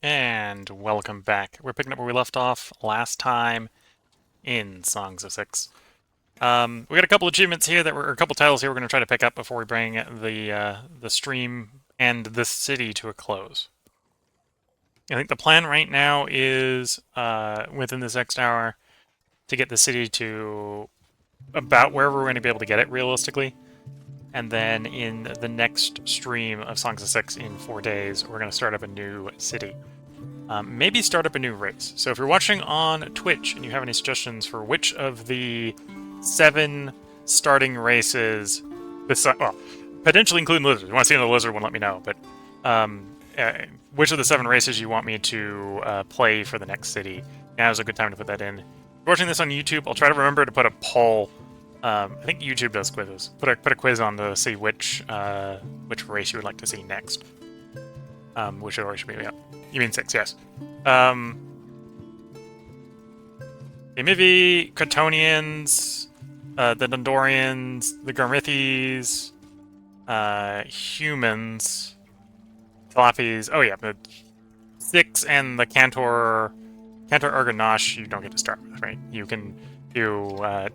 And welcome back. We're picking up where we left off last time in Songs of Six. We got a couple achievements here or a couple titles here we're going to try to pick up before we bring the stream and this city to a close. I think the plan right now is within this next hour to get the city to about wherever we're going to be able to get it realistically. And then in the next stream of Songs of Six in 4 days, we're going to start up a new city. Maybe start up a new race. So if you're watching on Twitch and you have any suggestions for which of the 7 starting races, well, potentially including lizards. If you want to see another lizard one, let me know. But which of the 7 races you want me to play for the next city? Now is a good time to put that in. If you're watching this on YouTube, I'll try to remember to put a poll. I think YouTube does quizzes. Put a quiz on to see which race you would like to see next. Which order should be? Yeah. You mean 6, yes. Amevias, Cretonians, the Dondorians, the Garmithis, humans, Talafis. Oh yeah, the 6 and the Cantor Urganash you don't get to start with, right? You can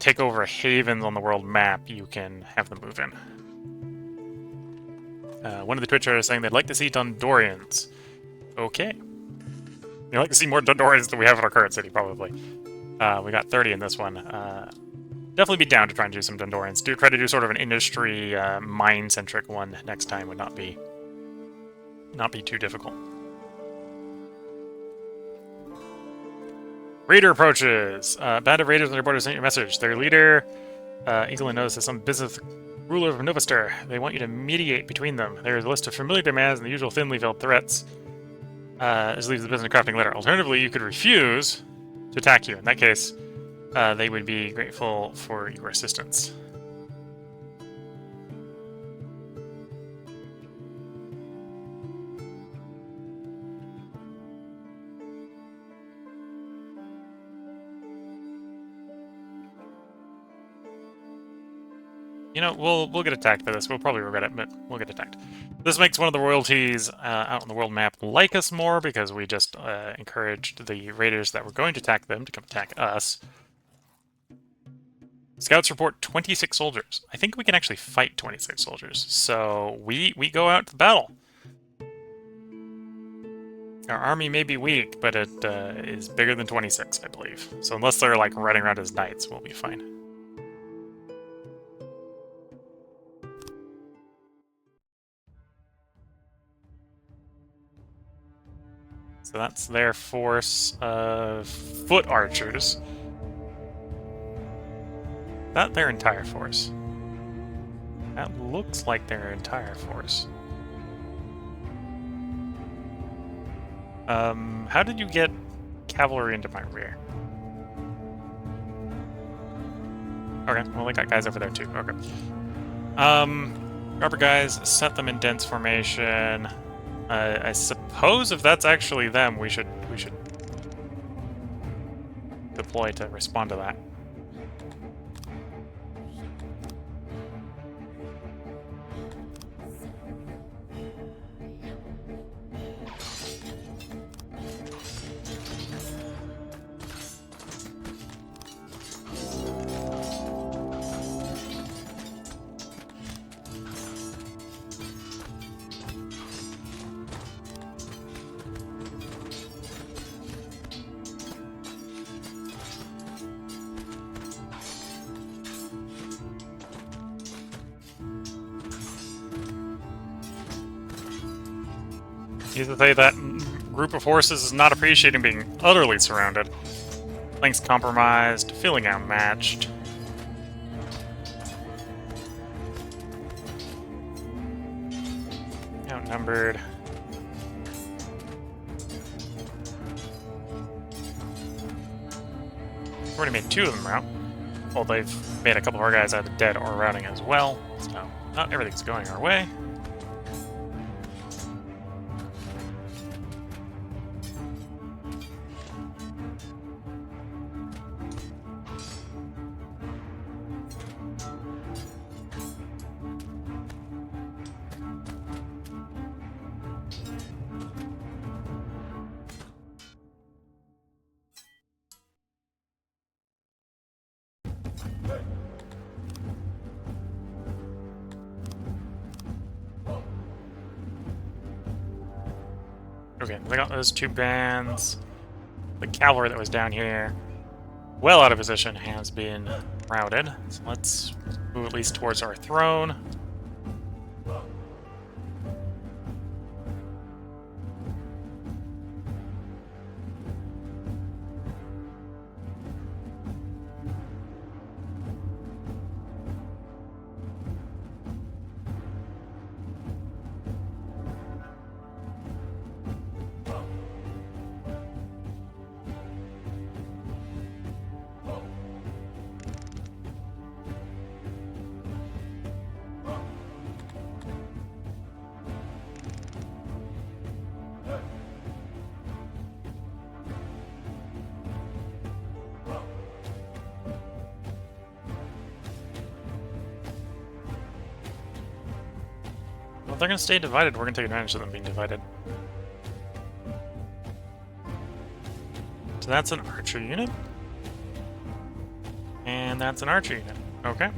take over havens on the world map. You can have them move in. One of the Twitchers is saying they'd like to see Dondorians. Okay. You'd like to see more Dondorians than we have in our current city, probably. We got 30 in this one. Definitely be down to try and do some Dondorians. Try to do sort of an industry, mine-centric one next time would not be too difficult. Raider approaches. Band of raiders on their border sent your message. Their leader, eagerly notices some business ruler of Novastar. They want you to mediate between them. There is a list of familiar demands and the usual thinly veiled threats. This leaves the business crafting letter. Alternatively, you could refuse to attack you. In that case, they would be grateful for your assistance. You know, we'll get attacked by this. We'll probably regret it, but we'll get attacked. This makes one of the royalties out on the world map like us more, because we just encouraged the raiders that were going to attack them to come attack us. Scouts report 26 soldiers. I think we can actually fight 26 soldiers. So we go out to battle. Our army may be weak, but it is bigger than 26, I believe. So unless they're like riding around as knights, we'll be fine. So that's their force of foot archers. Not their entire force. That looks like their entire force. How did you get cavalry into my rear? Okay, well they got guys over there too. Okay. Rubber guys, set them in dense formation. I suppose if that's actually them, we should deploy to respond to that. You have to say that group of horses is not appreciating being utterly surrounded. Flanks compromised, feeling outmatched. Outnumbered. Already made 2 of them rout. Well, they've made a couple of our guys either dead or routing as well, so not everything's going our way. Okay, they got those two bands. The cavalry that was down here, well out of position, has been routed. So let's move at least towards our throne. Well, if they're going to stay divided, we're going to take advantage of them being divided. So that's an archer unit. And that's an archer unit. Okay.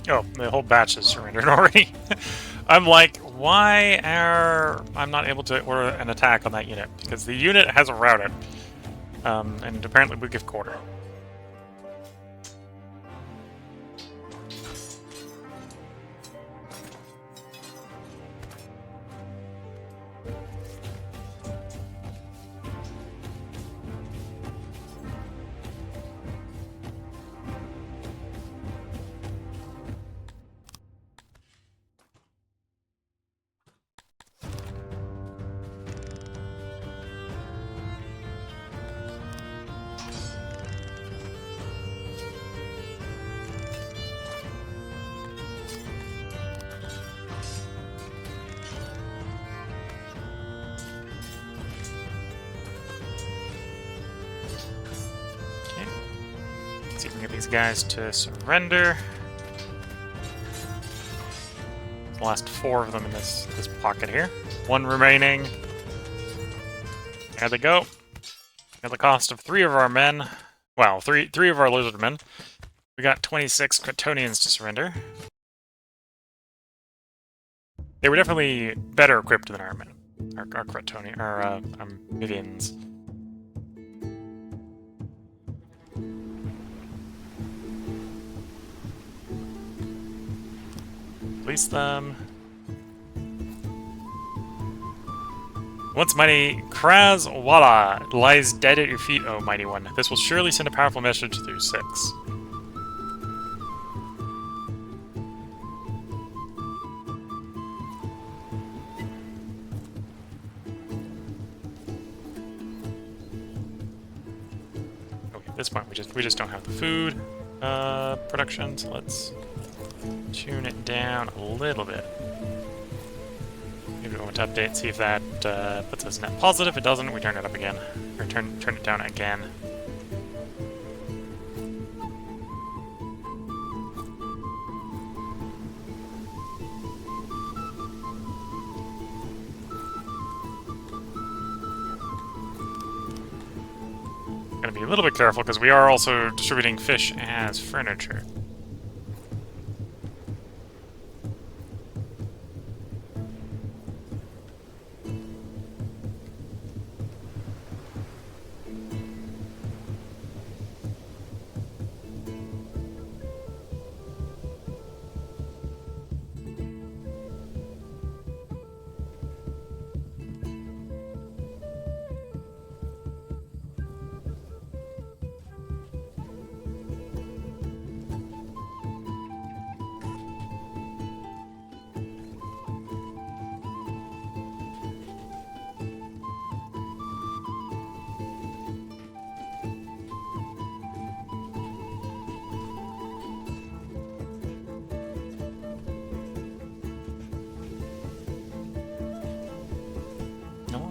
Oh, the whole batch has surrendered already. I'm like, why are I'm not able to order an attack on that unit? Because the unit has routed. And apparently we give quarter. See if we can get these guys to surrender. The last 4 of them in this pocket here. 1 remaining. There they go. At the cost of 3 of our men. Well, three of our lizard men. We got 26 Cretonians to surrender. They were definitely better equipped than our men. Our Cretonian, our Amevians. Release them. Once mighty Kraswala lies dead at your feet, O mighty one. This will surely send a powerful message through 6. Okay, at this point we just don't have the food production, so let's tune it down a little bit. Maybe we want to update, see if that puts us net positive. If it doesn't, we turn it up again. Or turn it down again. Gotta be a little bit careful because we are also distributing fish as furniture.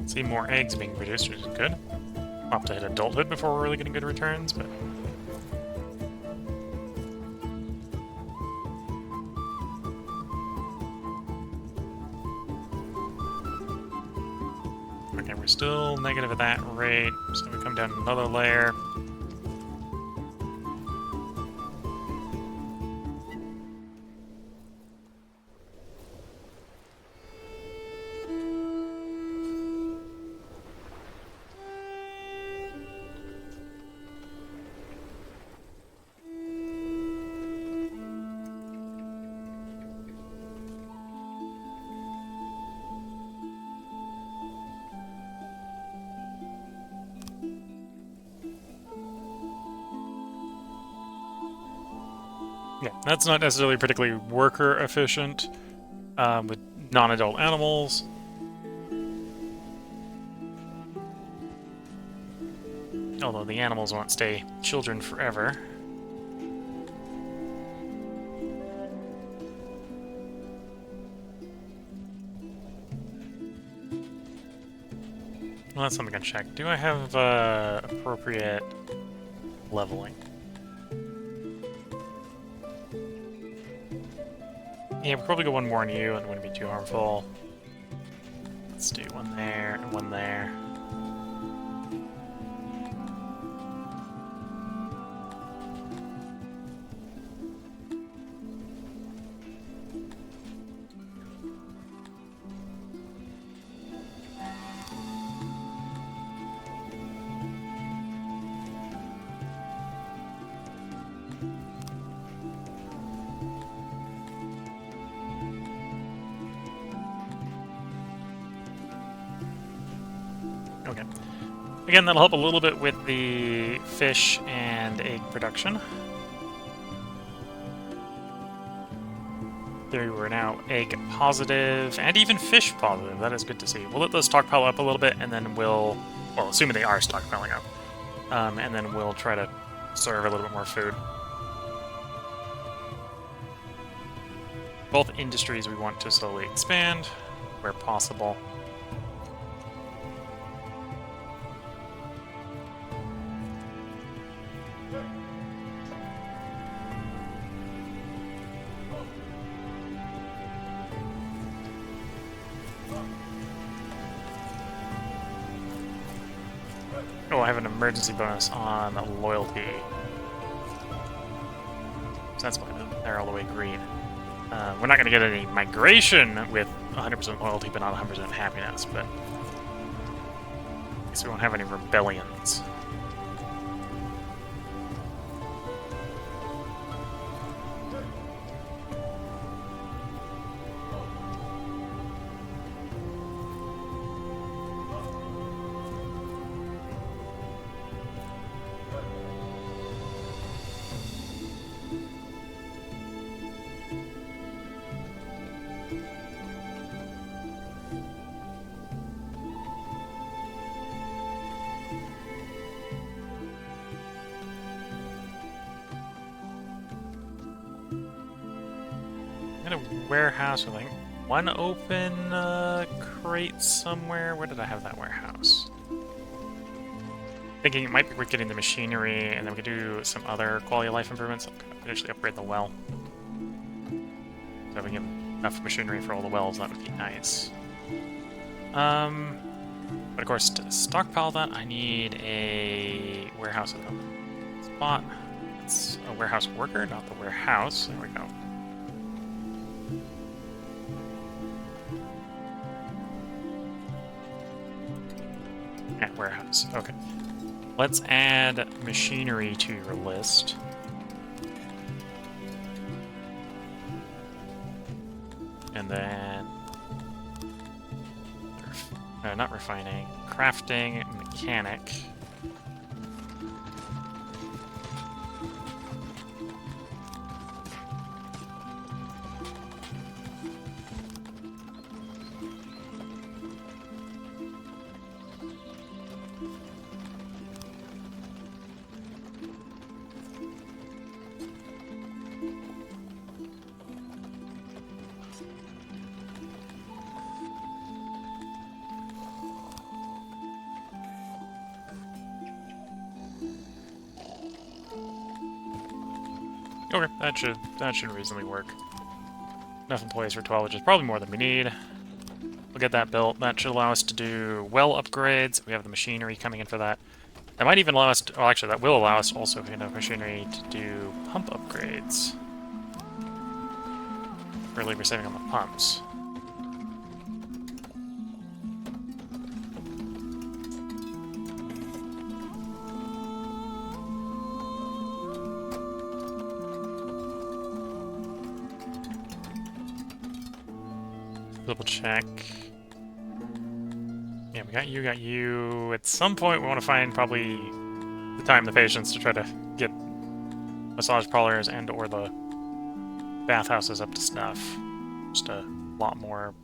See more eggs being produced, which is good. We'll have to hit adulthood before we're really getting good returns, but... Okay, we're still negative at that rate, so we come down another layer. Yeah, that's not necessarily particularly worker efficient with non-adult animals. Although the animals won't stay children forever. Well, that's something I can check. Do I have appropriate leveling? Yeah, we'll probably go one more on you, and it wouldn't be too harmful. Let's do one there and one there. Okay. Again, that'll help a little bit with the fish and egg production. There we're now egg positive, and even fish positive. That is good to see. We'll let those stockpile up a little bit, and then we'll... Well, assuming they are stockpiling up. And then we'll try to serve a little bit more food. Both industries we want to slowly expand, where possible. Oh, I have an emergency bonus on loyalty. So that's why they're all the way green. We're not going to get any migration with 100% loyalty, but not 100% happiness, but... I guess we won't have any rebellions. I had a warehouse with like one open crate somewhere. Where did I have that warehouse? Thinking it might be worth getting the machinery, and then we could do some other quality of life improvements. Potentially upgrade the well. So if we get enough machinery for all the wells, that would be nice. But of course, to stockpile that, I need a warehouse at the spot. It's a warehouse worker, not the warehouse. There we go. At warehouse. Okay. Let's add machinery to your list. And then... not refining. Crafting mechanic. Okay, that should reasonably work. Enough employees for 12, which is probably more than we need. We'll get that built. That should allow us to do well upgrades. We have the machinery coming in for that. That might even allow us to... Well, actually, that will allow us also, if we have enough machinery, to do pump upgrades. Really, we're saving on the pumps. Double check. Yeah, we got you. At some point, we want to find probably the time, the patience to try to get massage parlors and or the bathhouses up to snuff. Just a lot more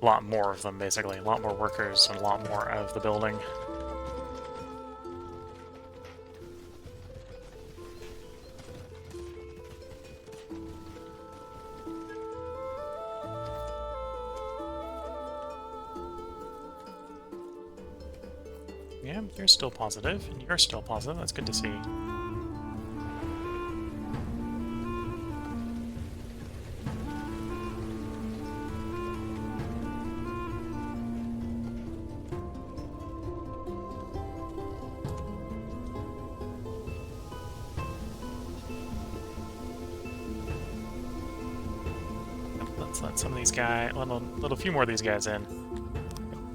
of them, basically. A lot more workers and a lot more of the building. Yeah, you're still positive, and you're still positive. That's good to see. Let's let some of these guys, let a few more of these guys in.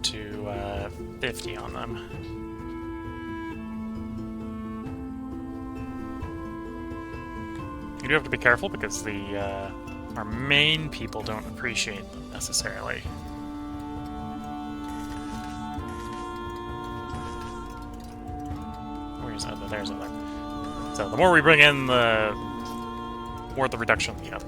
To 50 on them. You do have to be careful because the our main people don't appreciate them necessarily. Where's other? There's other. So the more we bring in, the more the reduction will be up.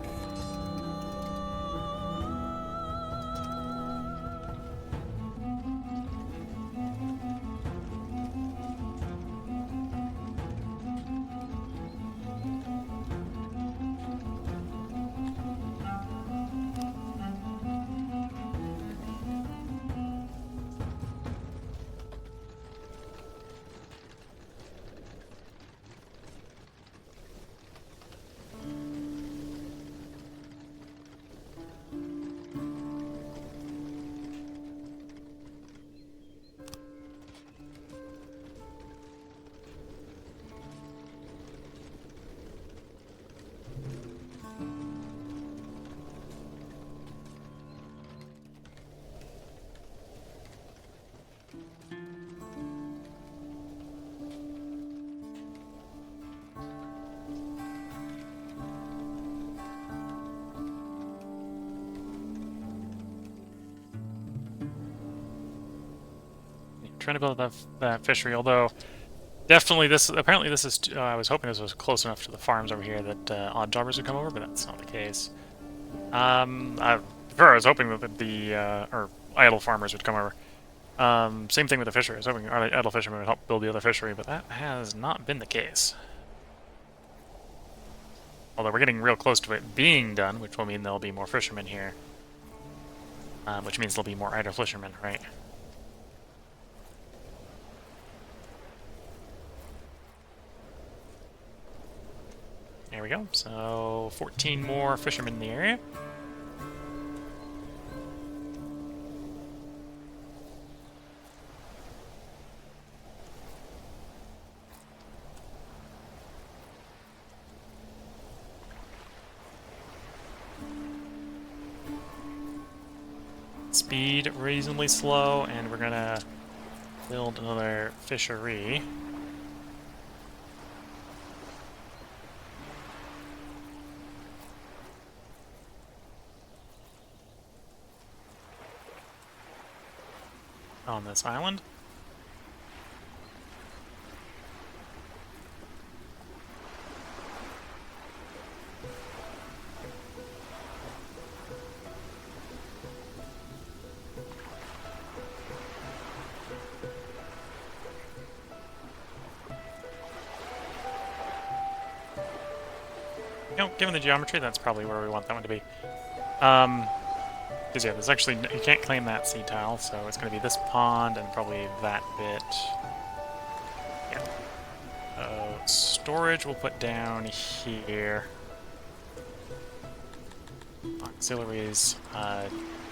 Trying to build that fishery, although definitely apparently this is, I was hoping this was close enough to the farms over here that odd jobbers would come over, but that's not the case. I was hoping that or idle farmers would come over. Same thing with the fishery. I was hoping idle fishermen would help build the other fishery, but that has not been the case. Although we're getting real close to it being done, which will mean there'll be more fishermen here. Which means there'll be more idle fishermen, right? There we go. So 14 more fishermen in the area. Speed reasonably slow, and we're gonna build another fishery. On this island. You know, given the geometry, that's probably where we want that one to be. Because yeah, there's actually, you can't claim that sea tile, so it's going to be this pond and probably that bit. Yeah. Storage we'll put down here. Auxiliaries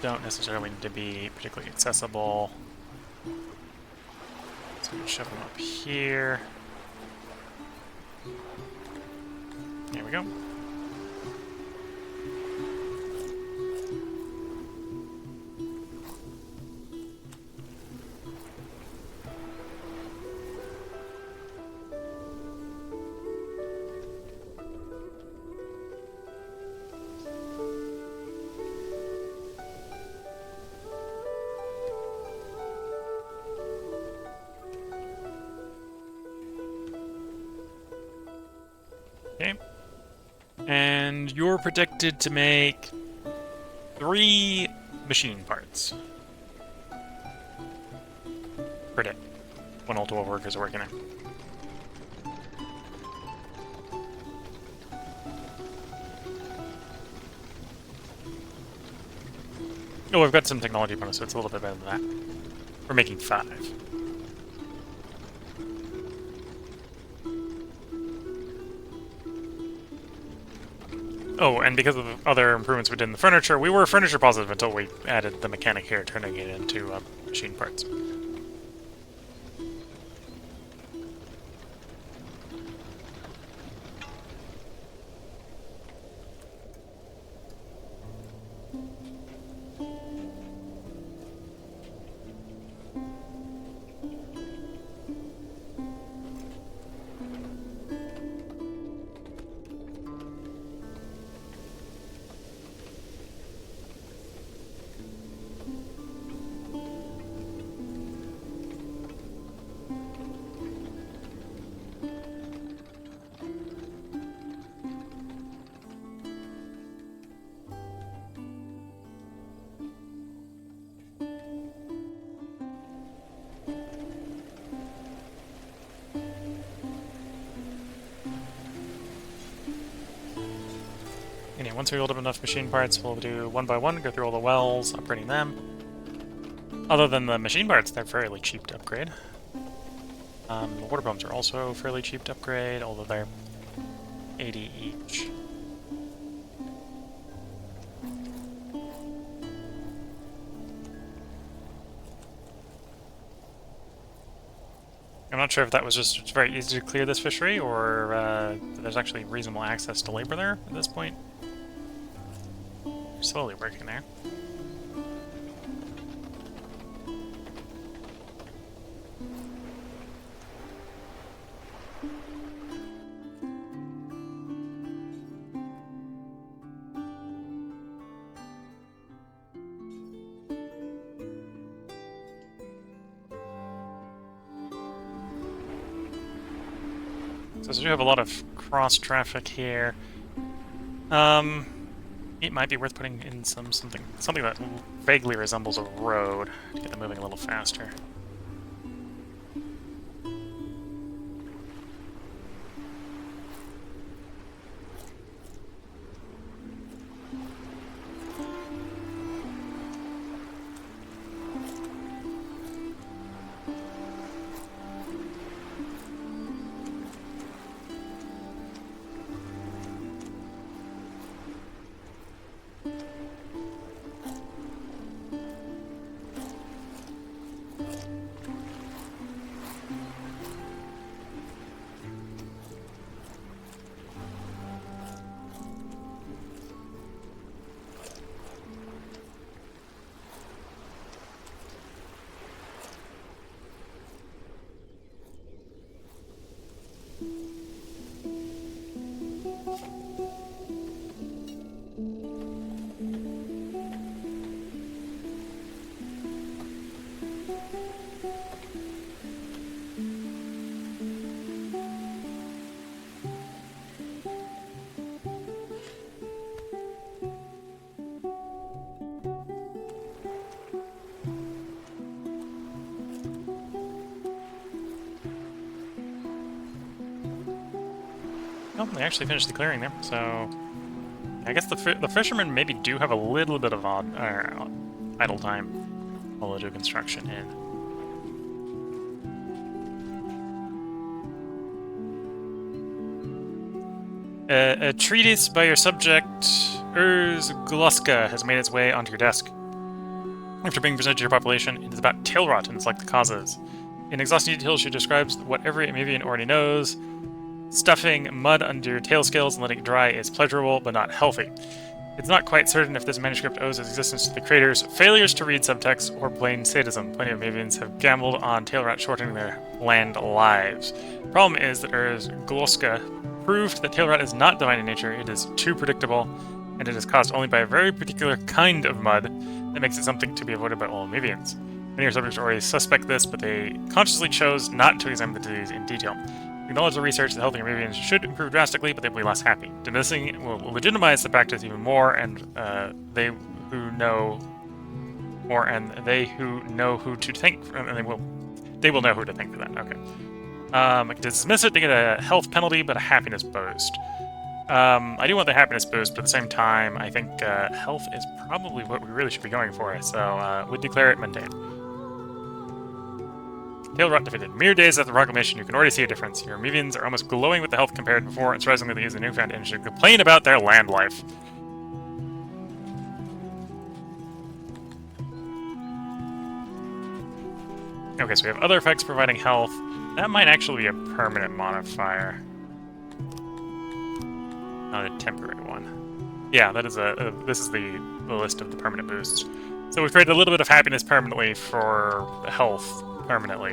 don't necessarily need to be particularly accessible. So we'll shove them up here. There we go. Okay. And you're predicted to make 3 machine parts. Predict. When all 12 workers are working there. Oh, we've got some technology bonus, so it's a little bit better than that. We're making 5. Oh, and because of other improvements we did in the furniture, we were furniture positive until we added the mechanic here, turning it into machine parts. Anyway, once we build up enough machine parts, we'll do one by one, go through all the wells, upgrading them. Other than the machine parts, they're fairly cheap to upgrade. The water pumps are also fairly cheap to upgrade, although they're 80 each. I'm not sure if that was just very easy to clear this fishery, or there's actually reasonable access to labor there at this point. We're slowly working there. So we do have a lot of cross-traffic here. It might be worth putting in something that vaguely resembles a road to get them moving a little faster. Oh, they actually finished the clearing there, so I guess the fishermen maybe do have a little bit of idle time while they do construction in. A treatise by your subject Gluska has made its way onto your desk. After being presented to your population, it is about tail rot and select the causes. In exhaustive detail, she describes what every Amevian already knows. Stuffing mud under your tail scales and letting it dry is pleasurable, but not healthy. It's not quite certain if this manuscript owes its existence to the creators' failures to read subtext or plain sadism. Plenty of Amevians have gambled on tail rot shortening their land lives. The problem is that Gluska proved that tail rot is not divine in nature, it is too predictable, and it is caused only by a very particular kind of mud that makes it something to be avoided by all Amevians. Many of our subjects already suspect this, but they consciously chose not to examine the disease in detail. We acknowledge the research that healthy Amevians should improve drastically, but they will be less happy. Dismissing it will legitimize the practice even more, and they who know who to thank, and they will know who to thank for that. Okay. Dismiss it to get a health penalty, but a happiness boost. I do want the happiness boost, but at the same time, I think health is probably what we really should be going for, so we'd declare it maintained. Tail rot defeated. Mere days after the proclamation, you can already see a difference. Your Amevians are almost glowing with the health compared to before, and surprisingly, they use a newfound energy to complain about their land life. Okay, so we have other effects providing health. That might actually be a permanent modifier. Not a temporary one. Yeah, that is this is the list of the permanent boosts. So we've created a little bit of happiness permanently for health permanently.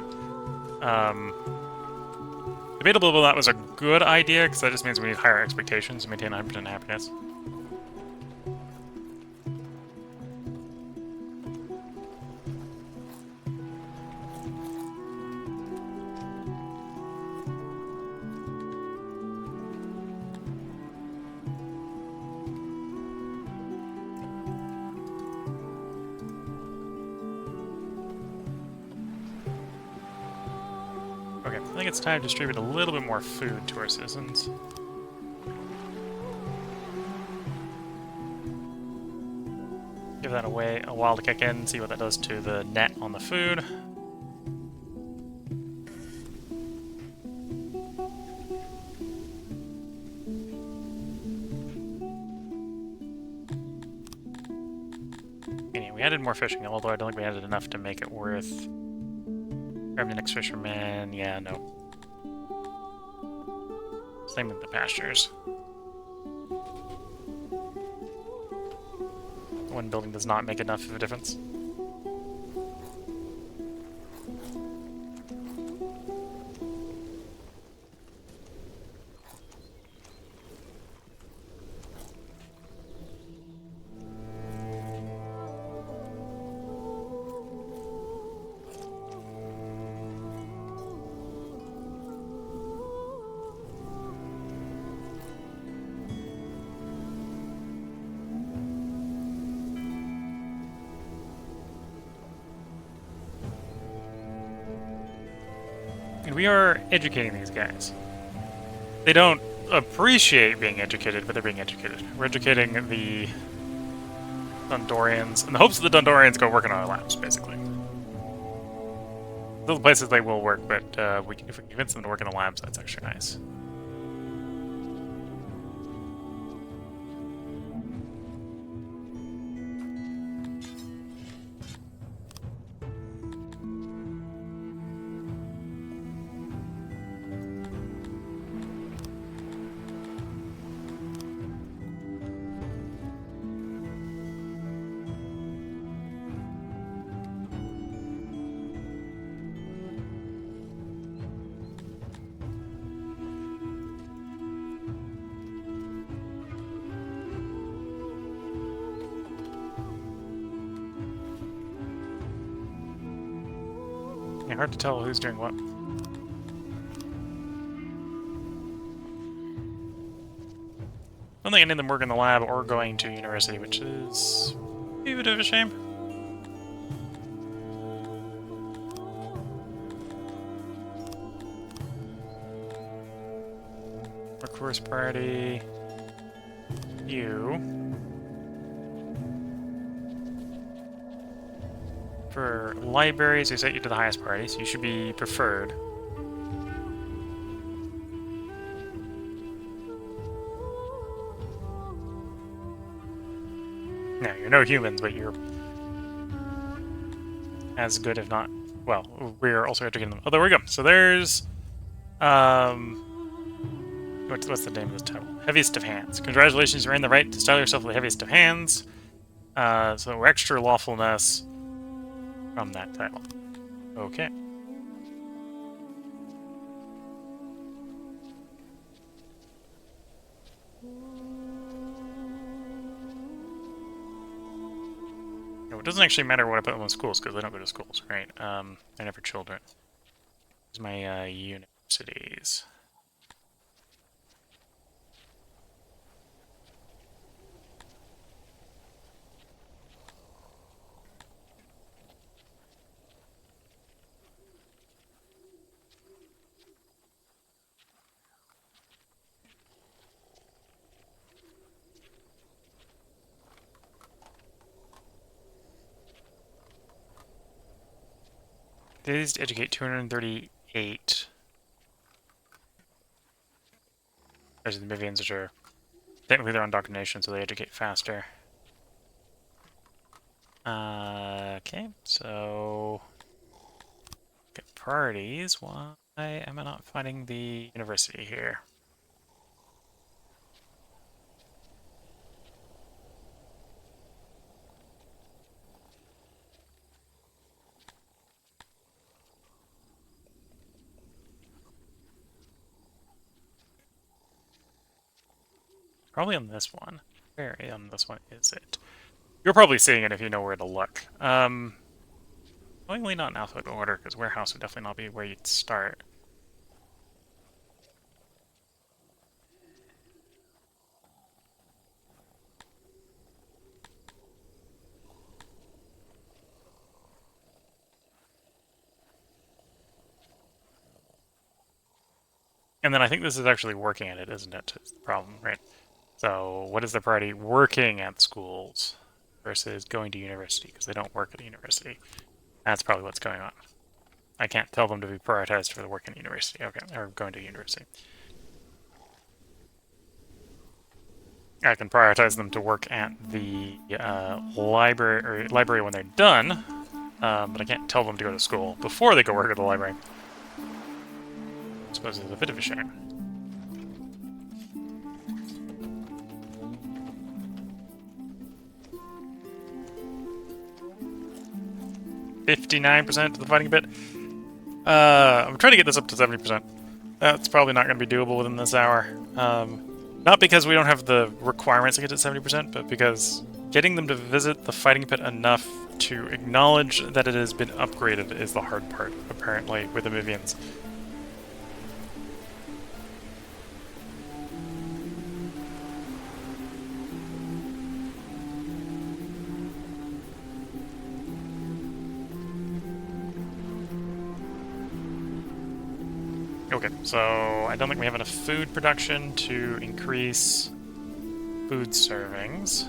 Debatable whether that was a good idea, because that just means we need higher expectations to maintain 100% happiness. Okay, I think it's time to distribute a little bit more food to our citizens. Give that away a while to kick in, see what that does to the net on the food. Anyway, we added more fishing, although I don't think we added enough to make it worth... Grab the next fisherman. Yeah, no. Same with the pastures. One building does not make enough of a difference. And we are educating these guys. They don't appreciate being educated, but they're being educated. We're educating the Dundorians, in the hopes that the Dundorians go work in our labs, basically. Those are the places they will work, but if we can convince them to work in the labs, that's actually nice. Yeah, hard to tell who's doing what. I don't think any of them work in the lab or going to university, which is a bit of a shame. Workforce priority. You. For libraries, we set you to the highest priority, so you should be preferred. no humans, but you're as good, if not... Well, we're also educating them. Oh, there we go. So there's... What's the name of the title? Heaviest of Hands. Congratulations, you're in the right to style yourself the heaviest of hands. So extra lawfulness from that title. Okay. It doesn't actually matter what I put them in schools, because they don't go to schools, right? They're never children. Here's my universities. Days to educate 238. There's the Amevians, which are technically they're on indoctrination, so they educate faster. Okay, so get priorities. Why am I not finding the university here? Probably on this one. Where on this one is it? You're probably seeing it if you know where to look. Probably not in alphabetical order, because warehouse would definitely not be where you'd start. And then I think this is actually working at it, isn't it? It's the problem, right? So what is the priority? Working at schools versus going to university, because they don't work at the university. That's probably what's going on. I can't tell them to be prioritized for the work in university. Okay, or going to university. I can prioritize them to work at the library when they're done, but I can't tell them to go to school before they go work at the library. I suppose it's a bit of a shame. $59% to the fighting bit. I'm trying to get this up to 70%. That's probably not going to be doable within this hour. Not because we don't have the requirements to get to 70%, but because getting them to visit the fighting pit enough to acknowledge that it has been upgraded is the hard part, apparently, with the Amevians. Okay, so I don't think we have enough food production to increase food servings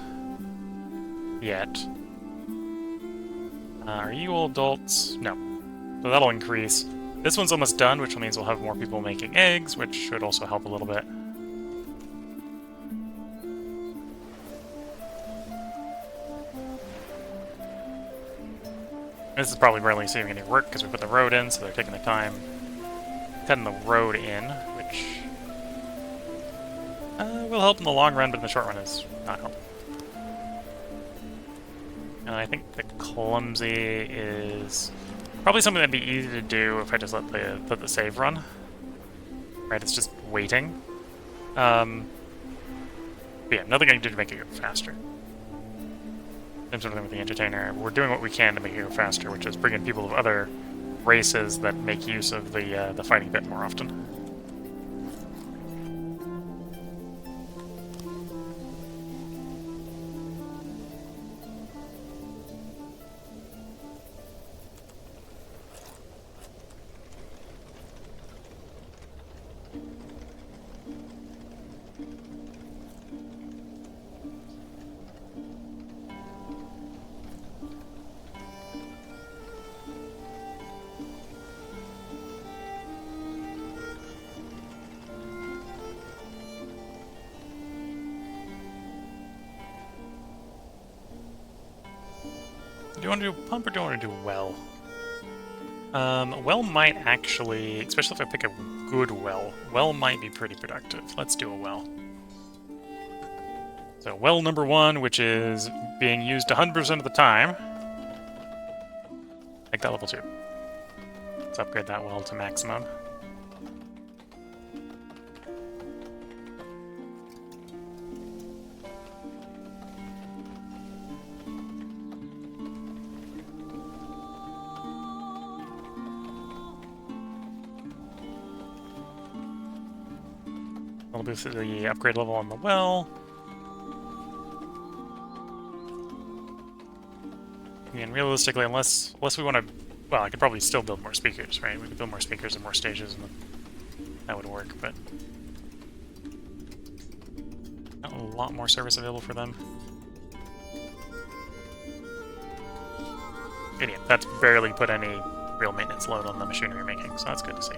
yet. Are you all adults? No. So that'll increase. This one's almost done, which means we'll have more people making eggs, which should also help a little bit. This is probably barely saving any work because we put the road in, so they're taking the time cutting the road in, which will help in the long run, but in the short run is not helpful. And I think the clumsy is probably something that'd be easy to do if I just let the save run. Right, it's just waiting. But yeah, nothing I can do to make it go faster. Same sort of thing with the entertainer. We're doing what we can to make it go faster, which is bringing people of other races that make use of the fighting bit more often. you want to do a pump or do you want to do a well? A well might actually, especially if I pick a good well might be pretty productive. Let's do a well. So well number 1, which is being used 100% of the time. Make that level 2. Let's upgrade that well to maximum. I'll boost the upgrade level on the well. And realistically, unless we want to, well, I could probably still build more speakers, right? We could build more speakers and more stages, and that would work. But not a lot more service available for them. And yeah, that's barely put any real maintenance load on the machinery you're making, so that's good to see.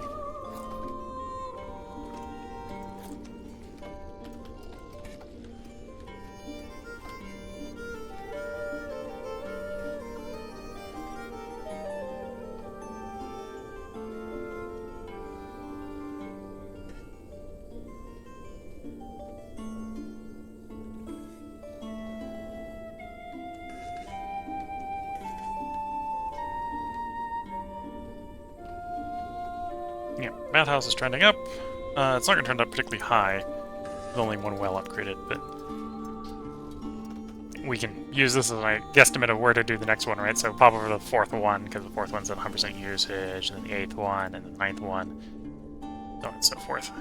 Yeah, bathhouse is trending up. It's not going to trend up particularly high. There's only one well upgraded, but we can use this as a guesstimate of where to do the next one, right? So pop over the 4th one, because the 4th one's at 100% usage, and then the 8th one, and the 9th one, so on and so forth.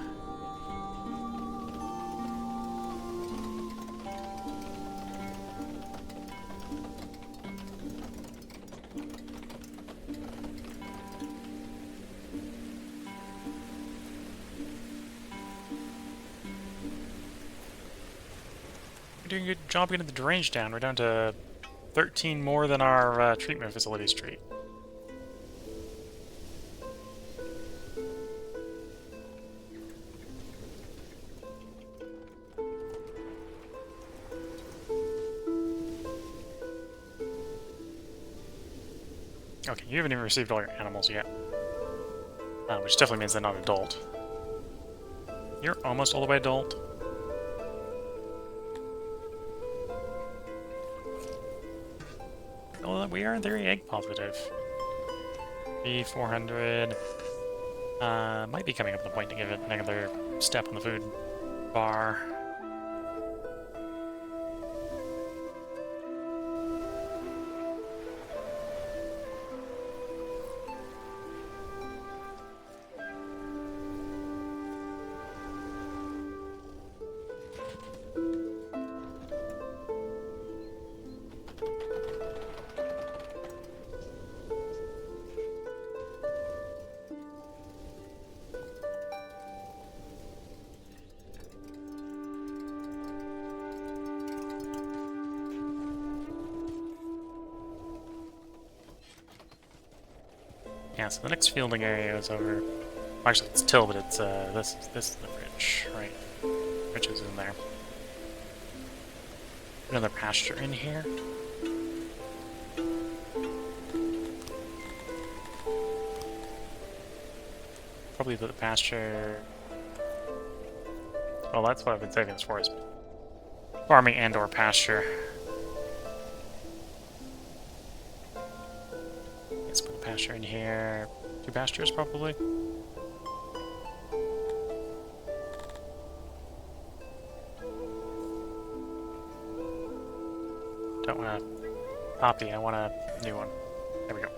We're doing a good job getting the drainage down. We're down to 13 more than our treatment facilities treat. Okay, you haven't even received all your animals yet. Which definitely means they're not adult. You're almost all the way adult. Well, we are in theory egg positive. B400. Might be coming up to the point to give it another step on the food bar. Yeah, so the next fielding area is over. Actually, it's till, but it's this is the ridge, right? Ridge is in there. Another pasture in here. Probably the pasture. Well, that's what I've been saving this for, is farming and/or pasture. Let's put the pasture in here. 2 pastures, probably. Don't want a copy, I want a new one. There we go.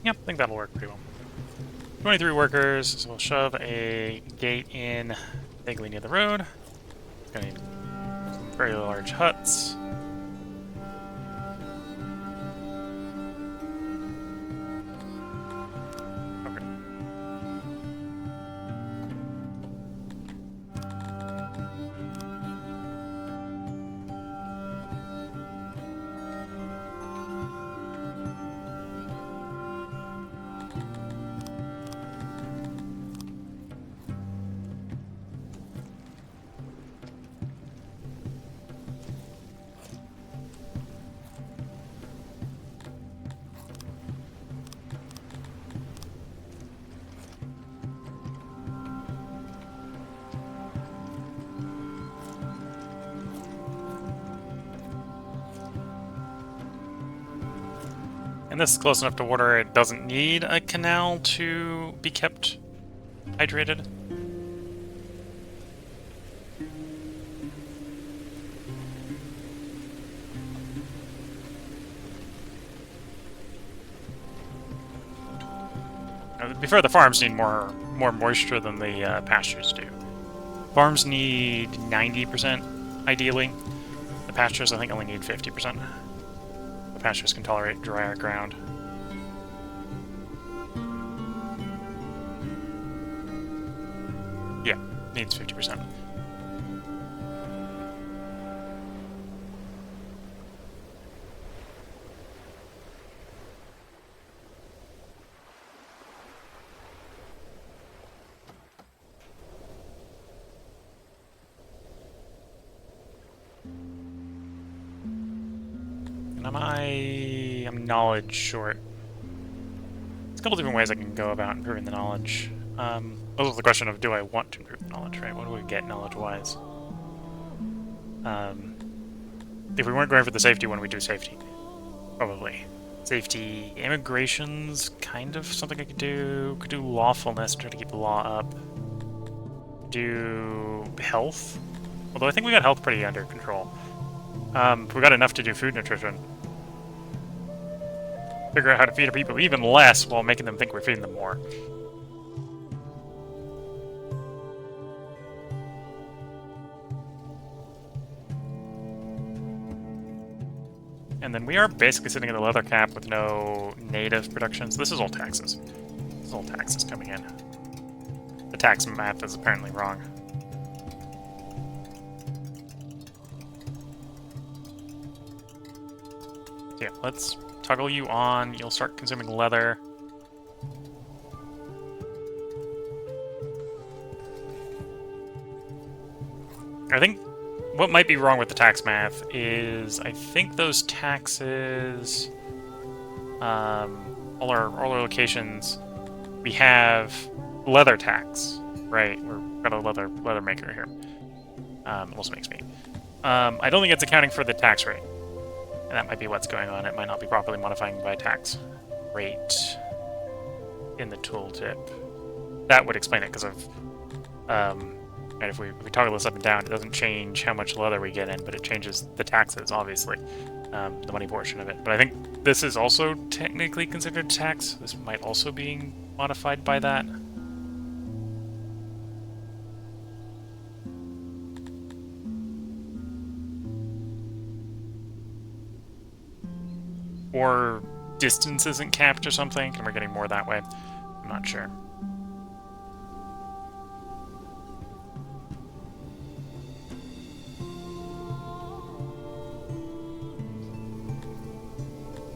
Yep, I think that'll work pretty well. 23 workers, so we'll shove a gate in vaguely near the road. It's gonna need very large huts. Okay. And this is close enough to water, it doesn't need a canal to be kept hydrated. To be fair, the farms need more moisture than the pastures do. Farms need 90%, ideally. The pastures, I think, only need 50%. The pastures can tolerate drier ground. Yeah, needs 50%. And I'm knowledge short. There's a couple different ways I can go about improving the knowledge. Also the question of, do I want to improve the knowledge, right? What do we get knowledge-wise? If we weren't going for the safety one, we do safety. Probably. Safety, immigration's kind of something I could do. Could do lawfulness, try to keep the law up. Do health. Although I think we got health pretty under control. We got enough to do food nutrition. Figure out how to feed our people even less while making them think we're feeding them more. And then we are basically sitting in the leather cap with no native production, so this is all taxes. This is all taxes coming in. The tax math is apparently wrong. So yeah, let's toggle you on. You'll start consuming leather. I think what might be wrong with the tax math is I think those taxes, all our locations, we have leather tax, right? We've got a leather maker here. Also makes meat. I don't think it's accounting for the tax rate, and that might be what's going on. It might not be properly modifying by tax rate in the tooltip. That would explain it because of. And if we toggle this up and down, it doesn't change how much leather we get in, but it changes the taxes, obviously, the money portion of it. But I think this is also technically considered tax. This might also be modified by that. Or distance isn't capped or something, and we're getting more that way. I'm not sure.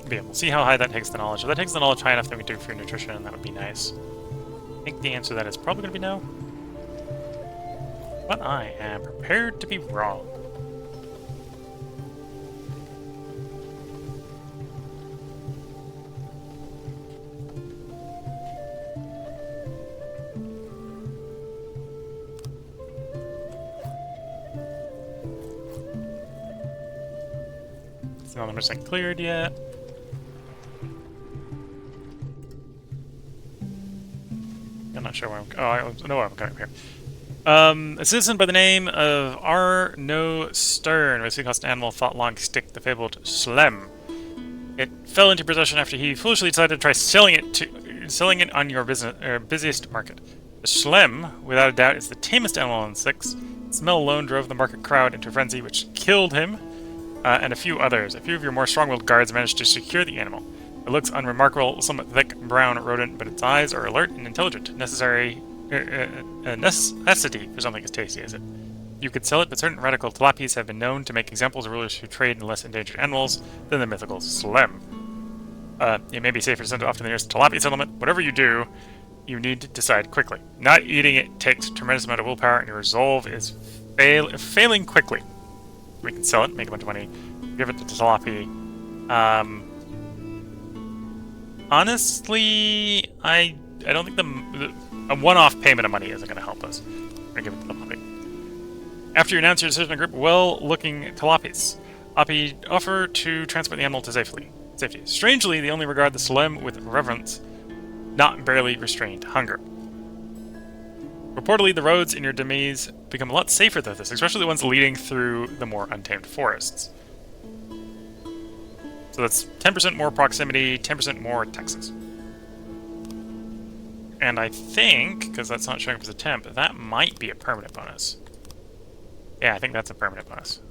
But yeah, we'll see how high that takes the knowledge. If that takes the knowledge high enough, then we do food nutrition, that would be nice. I think the answer to that is probably going to be no. But I am prepared to be wrong. It's not 100% cleared yet. I'm not sure where I'm... Oh, I know where I'm going up here. A citizen by the name of R. No Stern, receiving cost an animal fought long stick, the fabled Slem. It fell into possession after he foolishly decided to try selling it on your busiest market. The Schlem, without a doubt, is the tamest animal in 6. Its smell alone drove the market crowd into a frenzy, which killed him and a few others. A few of your more strong-willed guards managed to secure the animal. It looks unremarkable, somewhat thick, brown rodent, but its eyes are alert and intelligent. A necessity for something as tasty as it. You could sell it, but certain radical tilapis have been known to make examples of rulers who trade in less endangered animals than the mythical Slem. It may be safer to send it off to the nearest tilapia settlement. Whatever you do, you need to decide quickly. Not eating it takes a tremendous amount of willpower, and your resolve is failing quickly. We can sell it, make a bunch of money, give it to tilapia. Honestly, I don't think a one-off payment of money isn't going to help us. We're going to give it to tilapia. After you announce your decision, a group of well-looking tilapias offer to transport the animal to safety. Strangely, they only regard the Slem with reverence, not barely restrained hunger. Reportedly, the roads in your demise become a lot safer than this, especially the ones leading through the more untamed forests. So that's 10% more proximity, 10% more taxes. And I think, because that's not showing up as a temp, that might be a permanent bonus. Yeah, I think that's a permanent bonus.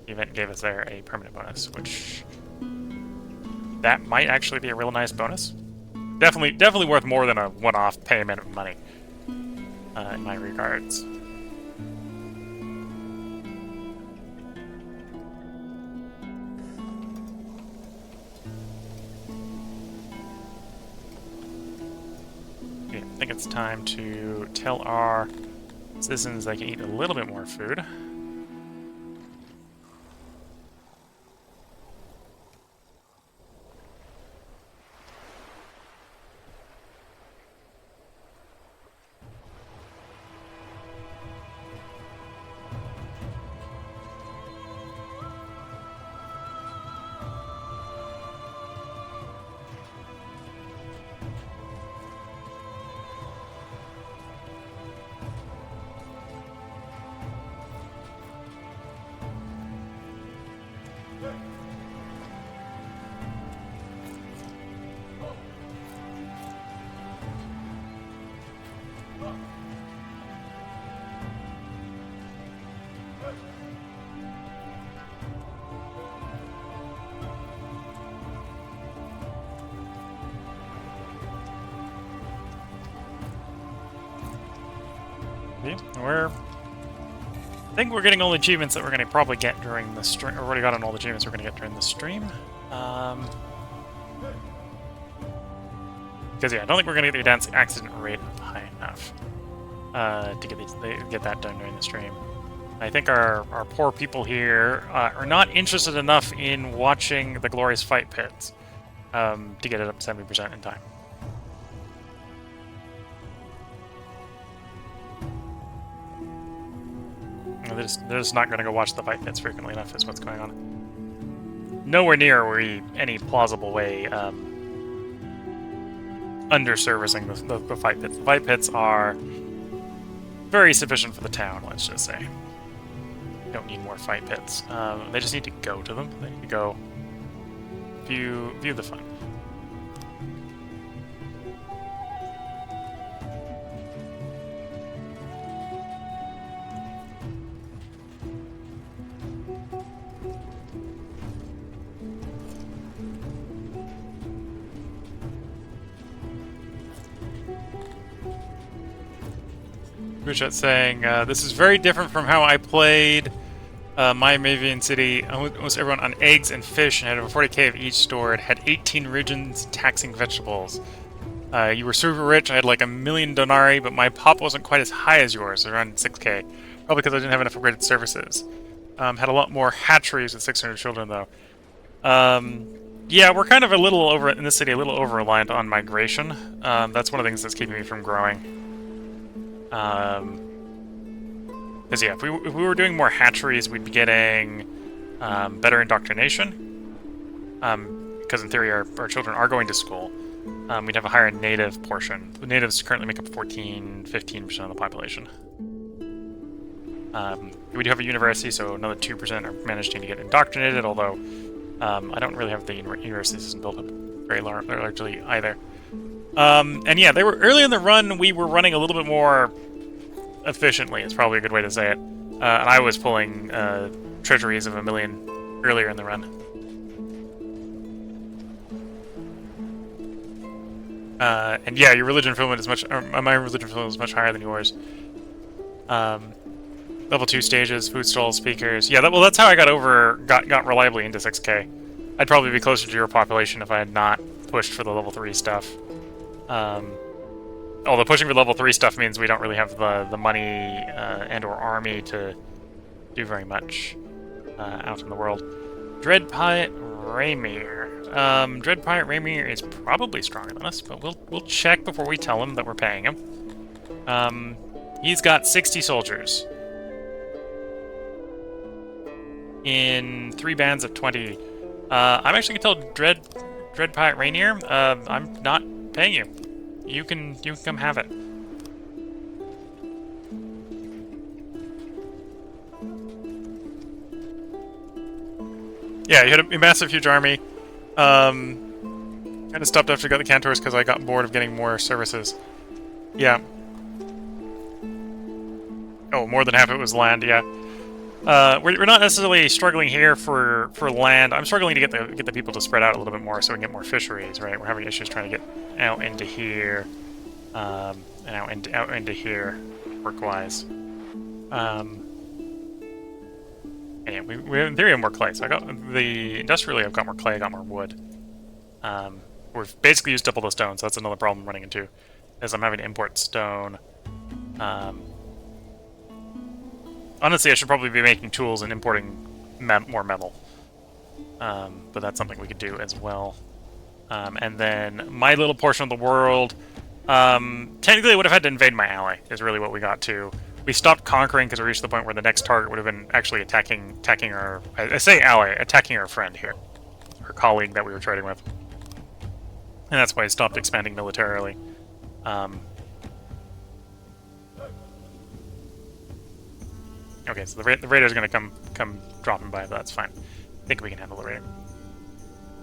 The event gave us there a permanent bonus, which... that might actually be a real nice bonus. Definitely worth more than a one-off payment of money. In my regards. Okay, I think it's time to tell our citizens they can eat a little bit more food. I think we're getting all the achievements that we're going to probably get during the stream. We've already gotten all the achievements we're going to get during the stream. Because yeah, I don't think we're going to get the accident rate high enough to get that done during the stream. I think our poor people here are not interested enough in watching the glorious fight pits to get it up to 70% in time. They're just not going to go watch the fight pits frequently enough is what's going on. Nowhere near any plausible way under-servicing the fight pits. The fight pits are very sufficient for the town, let's just say. Don't need more fight pits. They just need to go to them. They need to go view the fun. Chat saying, this is very different from how I played my Amevian city. Almost everyone on eggs and fish and had over 40k of each store. It had 18 regions taxing vegetables. You were super rich. I had like 1 million denarii, but my pop wasn't quite as high as yours, around 6k. Probably because I didn't have enough upgraded services. Had a lot more hatcheries with 600 children, though. Yeah, we're kind of in this city, a little over-reliant on migration. That's one of the things that's keeping me from growing. Because yeah, if we were doing more hatcheries, we'd be getting better indoctrination. Because in theory, our children are going to school. We'd have a higher native portion. The natives currently make up 15% of the population. We do have a university, so another 2% are managing to get indoctrinated, although I don't really have the university system built up very largely either. And yeah, they were early in the run. We were running a little bit more efficiently. Is probably a good way to say it. And I was pulling treasuries of 1,000,000 earlier in the run. And yeah, your religion fulfillment is my religion fulfillment is much higher than yours. Level 2 stages, food stalls, speakers. Yeah, well, that's how I got reliably into 6K. I'd probably be closer to your population if I had not pushed for the level 3 stuff. Although pushing for level 3 stuff means we don't really have the money and/or army to do very much out in the world. Dread Pirate Raymir. Dread Pirate Raymir is probably stronger than us, but we'll check before we tell him that we're paying him. He's got 60 soldiers in 3 bands of 20. I'm actually gonna tell Dread Pirate Rainier, I'm not paying you. You can come have it. Yeah, you had a massive, huge army. Kind of stopped after I got the Cantors because I got bored of getting more services. Yeah. Oh, more than half of it was land. Yeah. We're not necessarily struggling here for land. I'm struggling to get the people to spread out a little bit more so we can get more fisheries. Right. We're having issues trying to get out into here, and out into here, work-wise. Yeah, we in theory have more clay. So I got industrially I've got more clay, I got more wood. We've basically used double the stone, so that's another problem I'm running into, is I'm having to import stone. Honestly, I should probably be making tools and importing more metal. But that's something we could do as well. And then my little portion of the world, technically I would have had to invade my ally, is really what we got to. We stopped conquering because we reached the point where the next target would have been actually attacking our, I say ally, attacking our friend here. Our colleague that we were trading with. And that's why I stopped expanding militarily. Okay, so the raider's gonna come dropping by, but that's fine. I think we can handle the raider.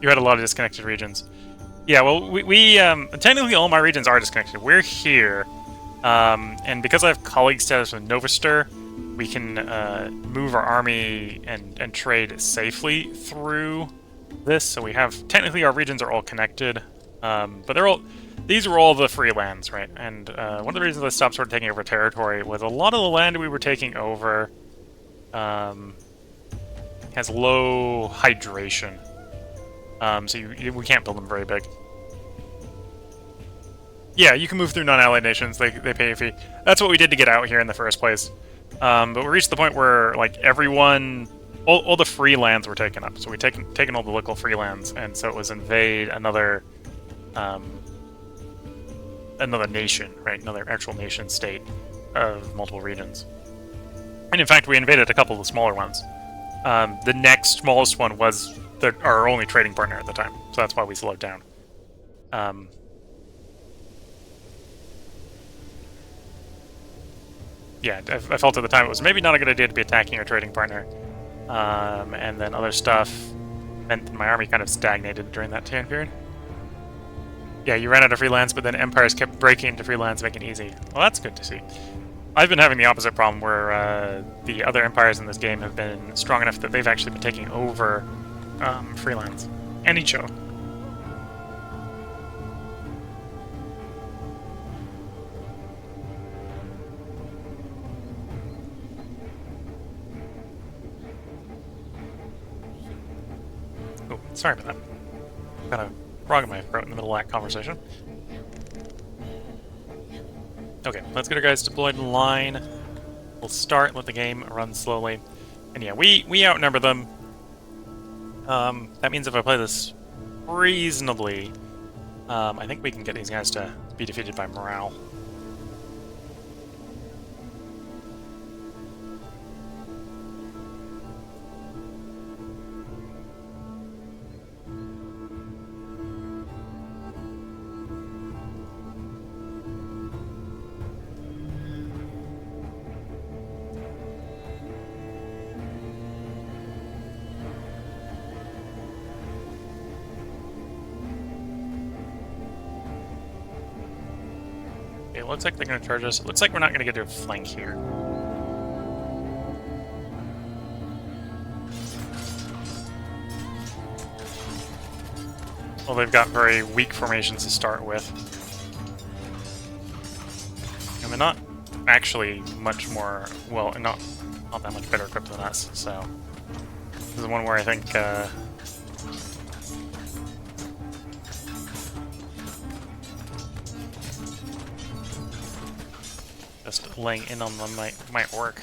You had a lot of disconnected regions. Yeah, well, we technically all my regions are disconnected. We're here, and because I have colleague status with Novastir, we can move our army and trade safely through this. So we have, technically our regions are all connected, but these were all the free lands, right? And one of the reasons I stopped sort of taking over territory was a lot of the land we were taking over has low hydration. So we can't build them very big. Yeah, you can move through non-allied nations. They pay a fee. That's what we did to get out here in the first place. But we reached the point where like everyone, all the free lands were taken up. So we taken all the local free lands, and so it was invade another nation, right? Another actual nation state of multiple regions. And in fact, we invaded a couple of the smaller ones. The next smallest one was our only trading partner at the time, so that's why we slowed down. Yeah, I felt at the time it was maybe not a good idea to be attacking our trading partner. And then other stuff meant my army kind of stagnated during that time period. Yeah, you ran out of freelance, but then empires kept breaking into freelance, making it easy. Well, that's good to see. I've been having the opposite problem, where the other empires in this game have been strong enough that they've actually been taking over freelance. And Icho. Oh, sorry about that. Got a frog in my throat in the middle of that conversation. Okay, let's get our guys deployed in line. We'll start, let the game run slowly. And yeah, we outnumber them. That means if I play this reasonably, I think we can get these guys to be defeated by morale. It looks like they're going to charge us. It looks like we're not going to get a flank here. Well, they've got very weak formations to start with. And they're not actually much more, well, not that much better equipped than us, so... This is one where I think, just laying in on them might work.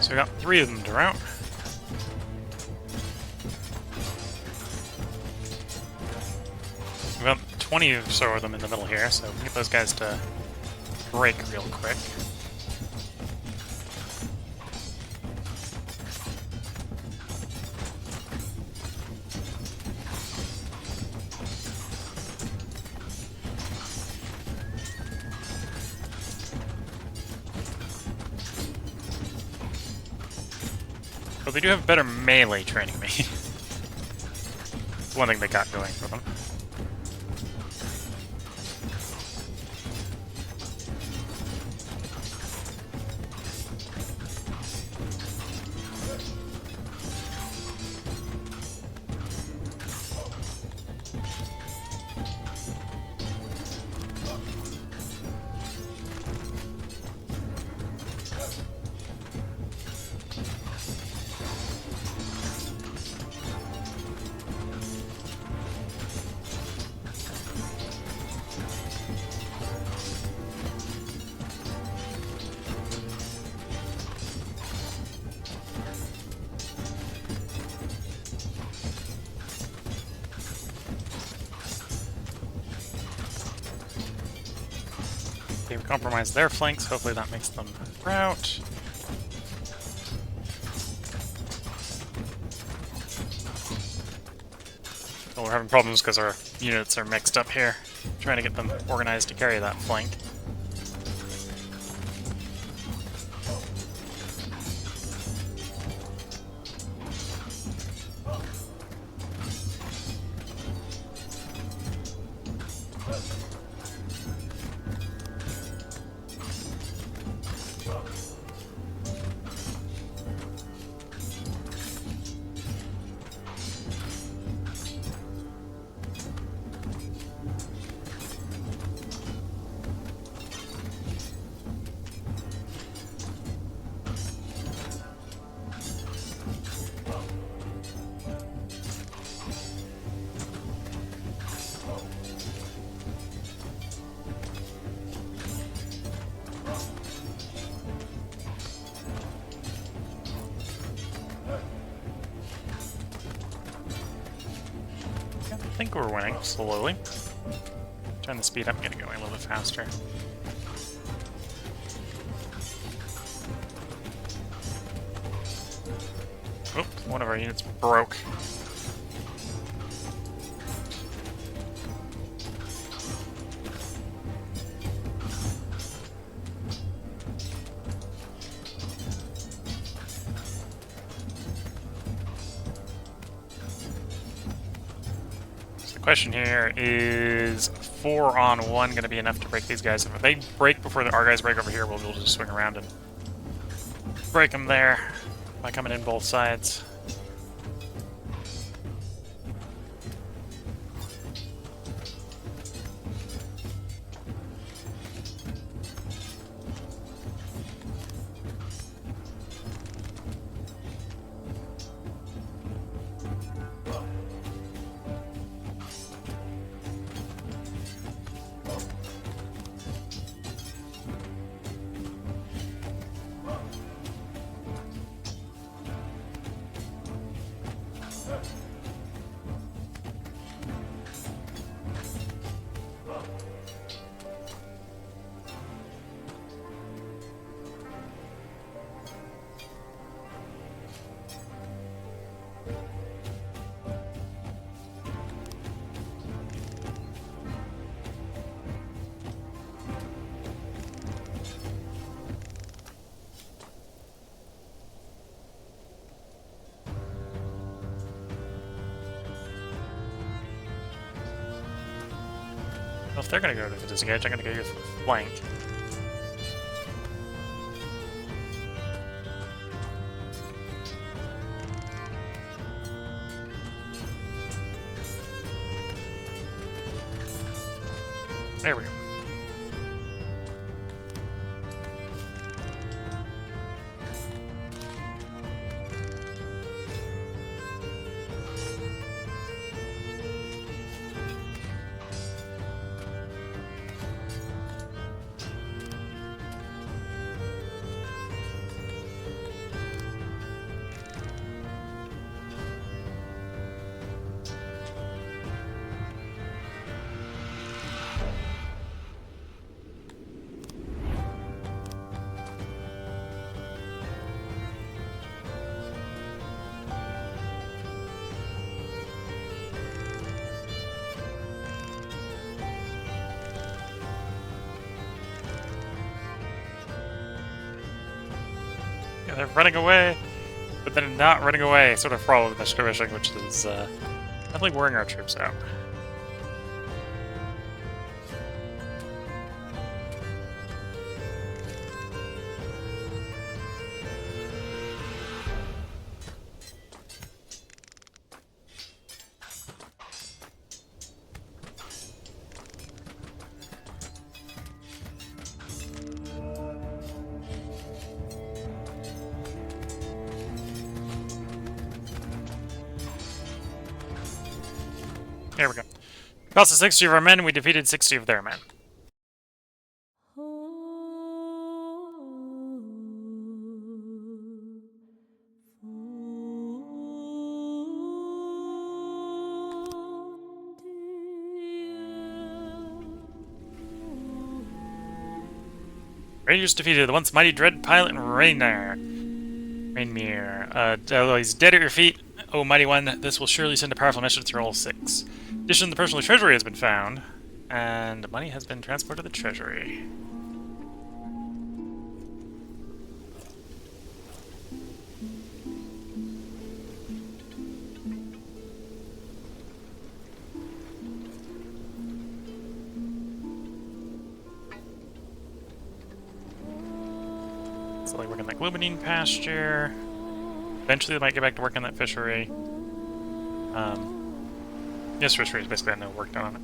So we got 3 of them to rout. We've got 20 or so of them in the middle here, so we can get those guys to break real quick. But they do have better melee training me. One thing they got going for them. They've compromised their flanks, hopefully that makes them rout. Well, we're having problems because our units are mixed up here, trying to get them organized to carry that flank. I think we're winning, slowly. Turn the speed up, get it going a little bit faster. Oop, one of our units broke. Question here is 4-on-1 going to be enough to break these guys? If they break before our guys break over here, we'll be able to just swing around and break them there by coming in both sides. if they're gonna go to the disengage, I'm gonna go use flank. There we go. Yeah, they're running away, but then not running away, sort of following the skirmishing, which is definitely wearing our troops out. There we go. Cost us 60 of our men, we defeated 60 of their men. Rangers defeated the once mighty dread pilot Rainier. Although he's dead at your feet, oh mighty one, this will surely send a powerful message through all 6. In addition, the personal treasury has been found, and money has been transported to the treasury. So like working that Glubinine pasture. Eventually they might get back to working that fishery. This fishery is basically had no work done on it.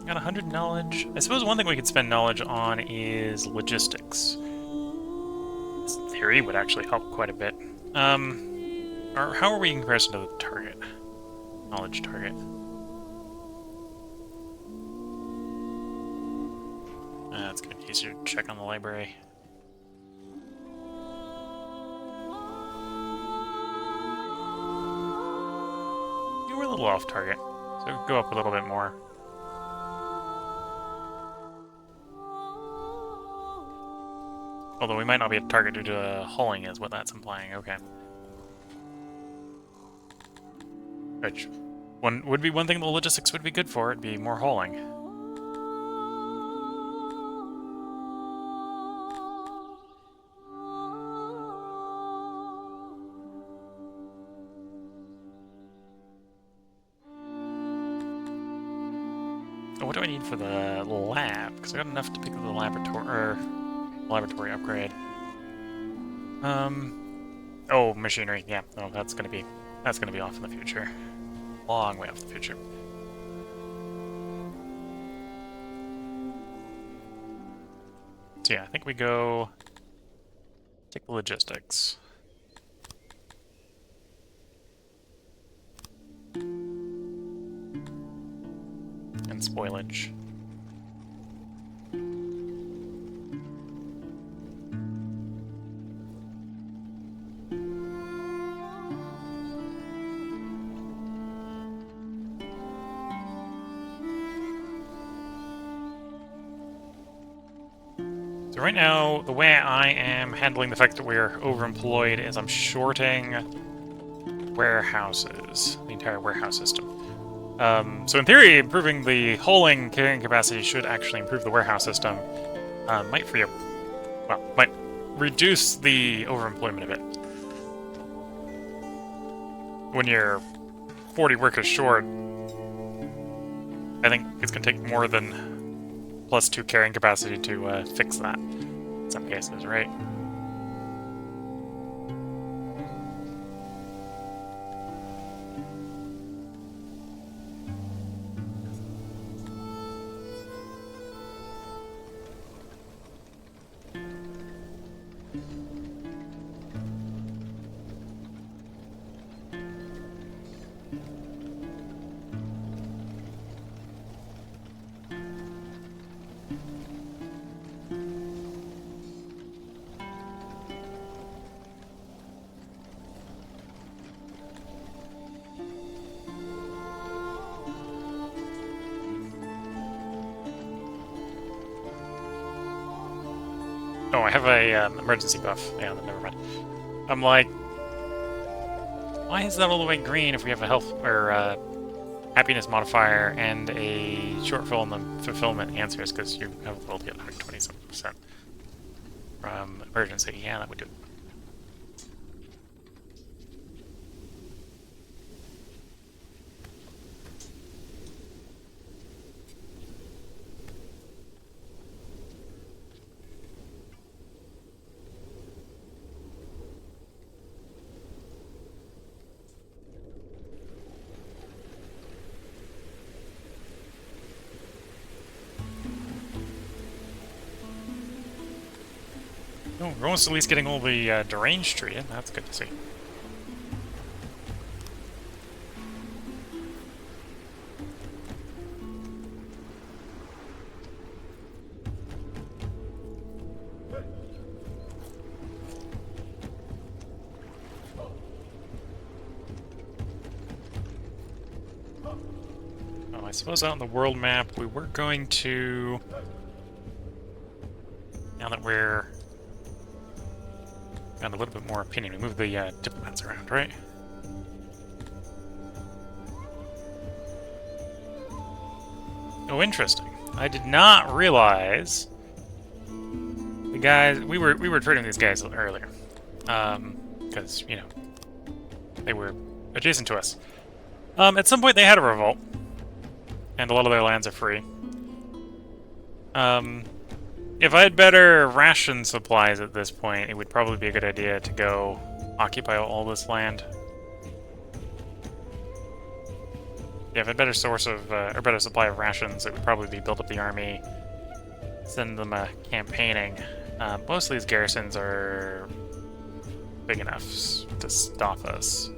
Got 100 knowledge. I suppose one thing we could spend knowledge on is logistics. This, in theory, would actually help quite a bit. Or how are we in comparison to the target? Knowledge target. That's good. Easier to check on the library. Yeah, we're a little off target, so go up a little bit more. Although we might not be at target due to hulling is what that's implying, okay. Which would be one thing the logistics would be good for, it'd be more hulling. Oh, what do I need for the lab? Because I got enough to pick up the laboratory upgrade. Oh, machinery. Yeah, no, that's gonna be off in the future. Long way off in the future. So yeah, I think we go take the logistics. And spoilage. So right now, the way I am handling the fact that we're overemployed is I'm shorting warehouses, the entire warehouse system. So in theory, improving the hauling carrying capacity should actually improve the warehouse system. Might free up, well, might reduce the overemployment of it. When you're 40 workers short, I think it's going to take more than +2 carrying capacity to fix that in some cases, right? Oh, I have a emergency buff. Yeah, never mind. I'm like, why is that all the way green if we have a health or happiness modifier and a shortfall in the fulfillment answers because you have a to get 127% from emergency? Yeah, that would do it. Oh, we're almost at least getting all the deranged treated. That's good to see. Oh, I suppose out on the world map we were going to... Now that we're... got a little bit more opinion, we move the diplomats around, right? Oh, interesting. I did not realize the guys we were trading these guys earlier, because you know they were adjacent to us. At some point they had a revolt, and a lot of their lands are free. If I had better ration supplies at this point, it would probably be a good idea to go occupy all this land. Yeah, if I had better source of, or better supply of rations, it would probably be build up the army, send them campaigning. Most of these garrisons are big enough to stop us.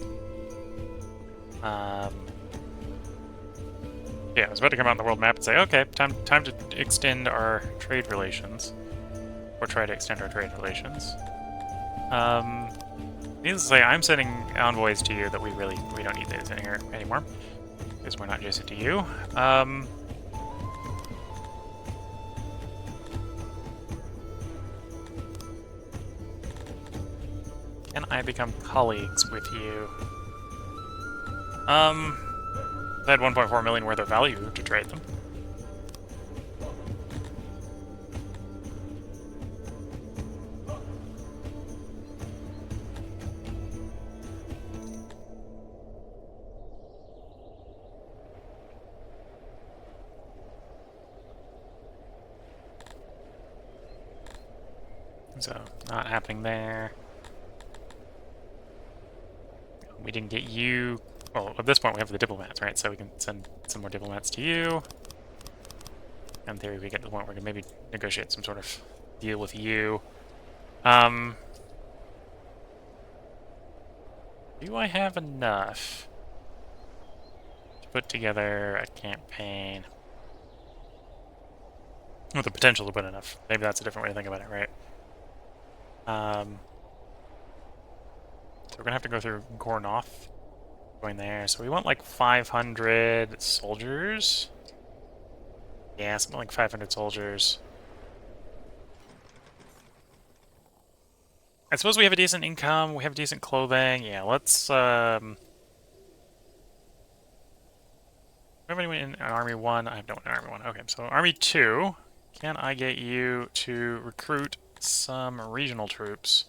Yeah, I was about to come out on the world map and say, okay, time to extend our trade relations. Or try to extend our trade relations. Needless to say, I'm sending envoys to you that we don't need these in here anymore. Because we're not adjacent to you. Can I become colleagues with you? I had 1.4 million worth of value to trade them. So, not happening there. We didn't get you... Well, at this point we have the diplomats, right? So we can send some more diplomats to you. In theory, we get to the point where we can maybe negotiate some sort of deal with you. Do I have enough to put together a campaign? With the potential to put enough. Maybe that's a different way to think about it, right? So we're gonna have to go through Gornoth. Going there. So we want like 500 soldiers. Yeah, something like 500 soldiers. I suppose we have a decent income, we have decent clothing. Yeah, let's have anyone in Army 1? I have no one in Army 1. Okay, so Army 2, can I get you to recruit some regional troops?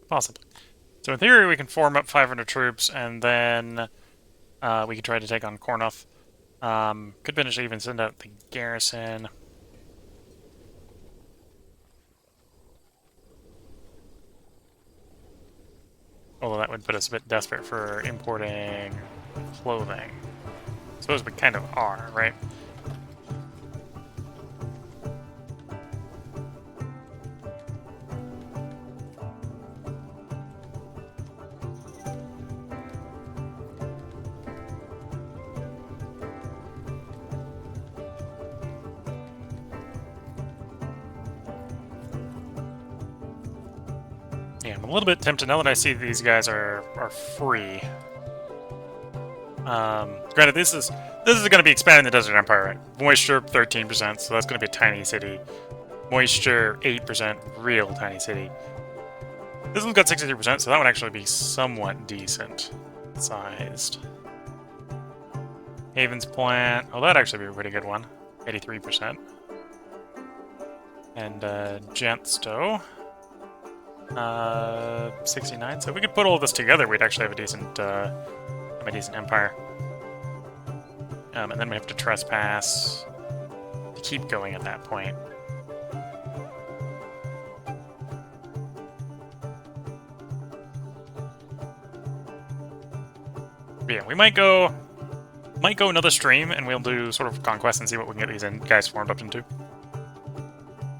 Possibly. So in theory, we can form up 500 troops, and then we could try to take on Kornoth. Could potentially even send out the garrison. Although that would put us a bit desperate for importing clothing. I suppose we kind of are, right? Yeah, I'm a little bit tempted now that I see these guys are free. Granted, this is going to be expanding the Desert Empire, right? Moisture 13%, so that's going to be a tiny city. Moisture 8%, real tiny city. This one's got 63%, so that would actually be somewhat decent sized. Haven's plant. Oh, that'd actually be a pretty good one. 83%. And Jantstow. 69. So if we could put all this together, we'd actually have a decent empire. And then we have to trespass to keep going at that point. But yeah, we might go another stream, and we'll do sort of conquest and see what we can get these guys formed up into.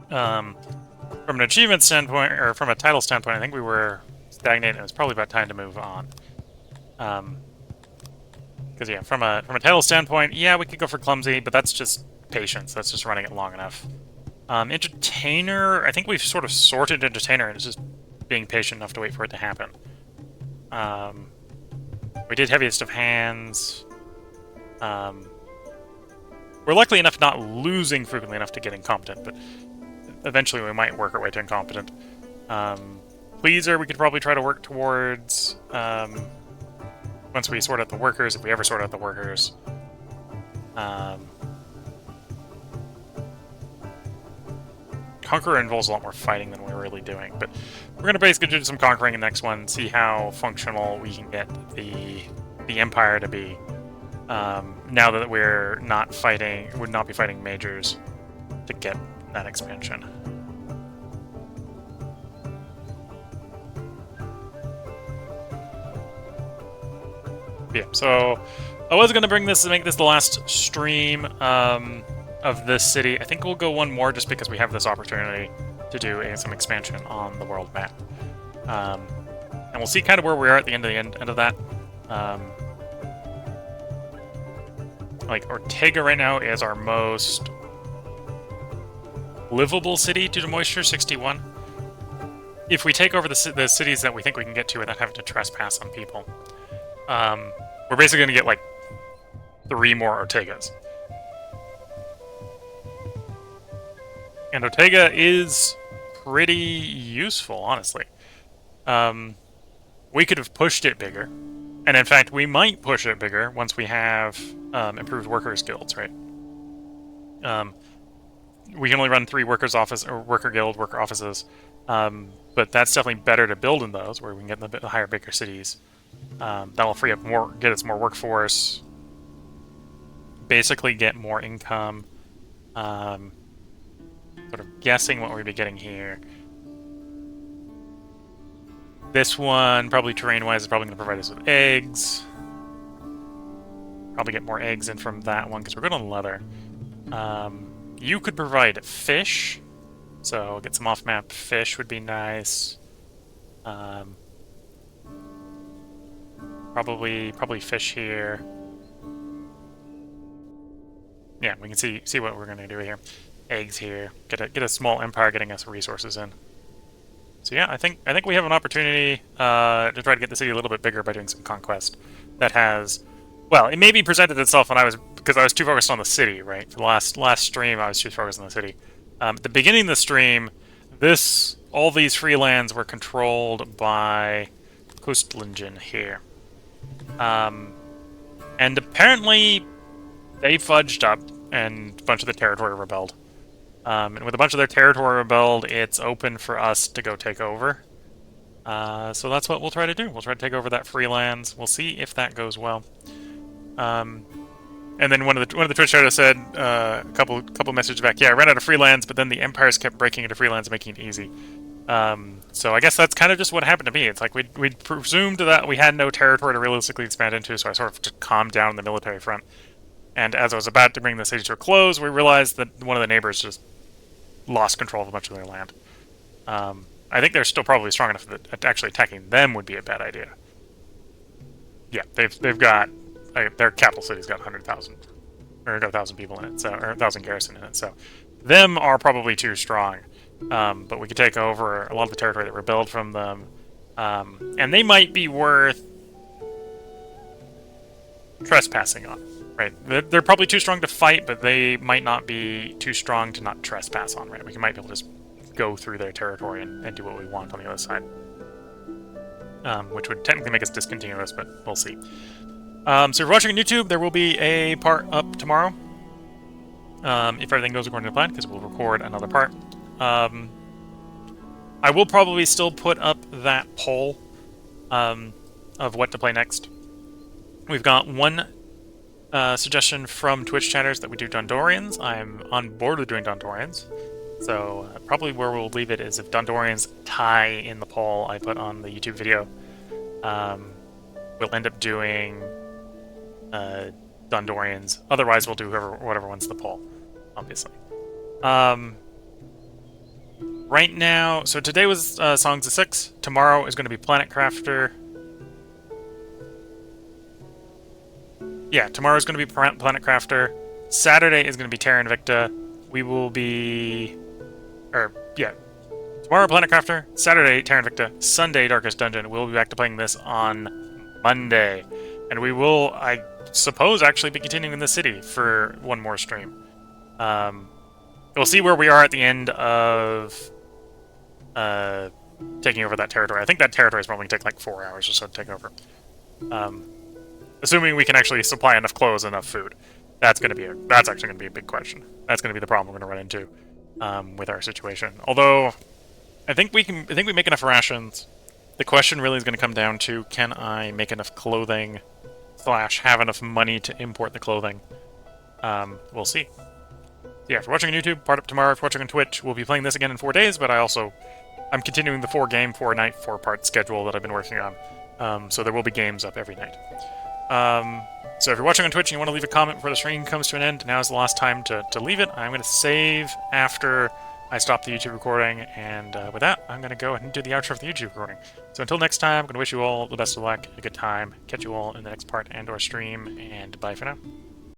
From an achievement standpoint, or from a title standpoint, I think we were stagnated. It was probably about time to move on. Because yeah, from a title standpoint, yeah, we could go for clumsy, but that's just patience. That's just running it long enough. Entertainer, I think we've sort of sorted entertainer, and it's just being patient enough to wait for it to happen. We did heaviest of hands. We're luckily enough not losing frequently enough to get incompetent, but eventually we might work our way to incompetent. Pleaser, we could probably try to work towards once we sort out the workers, if we ever sort out the workers. Conqueror involves a lot more fighting than we're really doing, but we're going to basically do some conquering in the next one, see how functional we can get the Empire to be. Now that we're not fighting, would not be fighting majors to get that expansion. Yeah, so I was gonna make this the last stream of this city. I think we'll go one more just because we have this opportunity to do some expansion on the world map, and we'll see kind of where we are at the end of that. Like Ortega right now is our most livable city due to moisture, 61. If we take over the cities that we think we can get to without having to trespass on people, we're basically going to get like 3 more Ortegas. And Ortega is pretty useful, honestly. We could have pushed it bigger. And in fact, we might push it bigger once we have improved workers guilds, right? We can only run 3 workers office or worker guild worker offices, but that's definitely better to build in those where we can get the higher, bigger cities. That'll free up more, get us more workforce, basically get more income. Sort of guessing what we'd be getting here. This one, probably terrain-wise, is probably going to provide us with eggs. Probably get more eggs in from that one because we're good on leather. You could provide fish, so get some off-map fish would be nice. Probably fish here. Yeah, we can see what we're gonna do here. Eggs here. Get a small empire getting us resources in. So yeah, I think we have an opportunity to try to get the city a little bit bigger by doing some conquest. That has, well, it maybe presented itself when because I was too focused on the city, right? For the last stream, I was too focused on the city. At the beginning of the stream, all these free lands were controlled by Kustlingen here, and apparently they fudged up, and a bunch of the territory rebelled. And with a bunch of their territory rebelled, it's open for us to go take over. So that's what we'll try to do. We'll try to take over that free lands. We'll see if that goes well. And then one of the Twitch chatters said a couple messages back. Yeah, I ran out of free lands, but then the empires kept breaking into free lands, making it easy. So I guess that's kind of just what happened to me. It's like we'd presumed that we had no territory to realistically expand into, so I sort of just calmed down on the military front. And as I was about to bring the city to a close, we realized that one of the neighbors just lost control of a bunch of their land. I think they're still probably strong enough that actually attacking them would be a bad idea. Yeah, they've got their capital city's got 100,000 or got 1,000 people in it, so or 1,000 garrison in it. So them are probably too strong. But we could take over a lot of the territory that rebelled from them, and they might be worth trespassing on. Right, they're probably too strong to fight, but they might not be too strong to not trespass on, right? We might be able to just go through their territory and do what we want on the other side. Which would technically make us discontinuous, but we'll see. So if you're watching on YouTube, there will be a part up tomorrow. If everything goes according to plan, because we'll record another part. I will probably still put up that poll of what to play next. We've got one suggestion from Twitch chatters that we do Dondorians. I'm on board with doing Dondorians. So probably where we'll leave it is if Dondorians tie in the poll I put on the YouTube video, we'll end up doing Dondorians. Otherwise, we'll do whatever wins the poll, obviously. Right now, so today was Songs of Six. Tomorrow is going to be Planet Crafter. Yeah, tomorrow is going to be Planet Crafter. Saturday is going to be Terra Invicta. We will be... Tomorrow, Planet Crafter. Saturday, Terra Invicta. Sunday, Darkest Dungeon. We'll be back to playing this on Monday. And we will, I suppose, actually be continuing in the city for one more stream. We'll see where we are at the end of taking over that territory. I think that territory is probably going to take like 4 hours or so to take over. Assuming we can actually supply enough clothes and enough food. That's actually going to be a big question. That's going to be the problem we're going to run into with our situation. Although I think we make enough rations. The question really is going to come down to, can I make enough clothing / have enough money to import the clothing? We'll see. Yeah, if you're watching on YouTube, part up tomorrow. If you're watching on Twitch, we'll be playing this again in 4 days, but I'm continuing the 4-game, 4-night, 4-part schedule that I've been working on. So there will be games up every night. So if you're watching on Twitch and you want to leave a comment before the stream comes to an end, now is the last time to leave it. I'm going to save after I stop the YouTube recording, and with that, I'm going to go ahead and do the outro of the YouTube recording. So until next time, I'm going to wish you all the best of luck, a good time, catch you all in the next part and/or stream, and bye for now.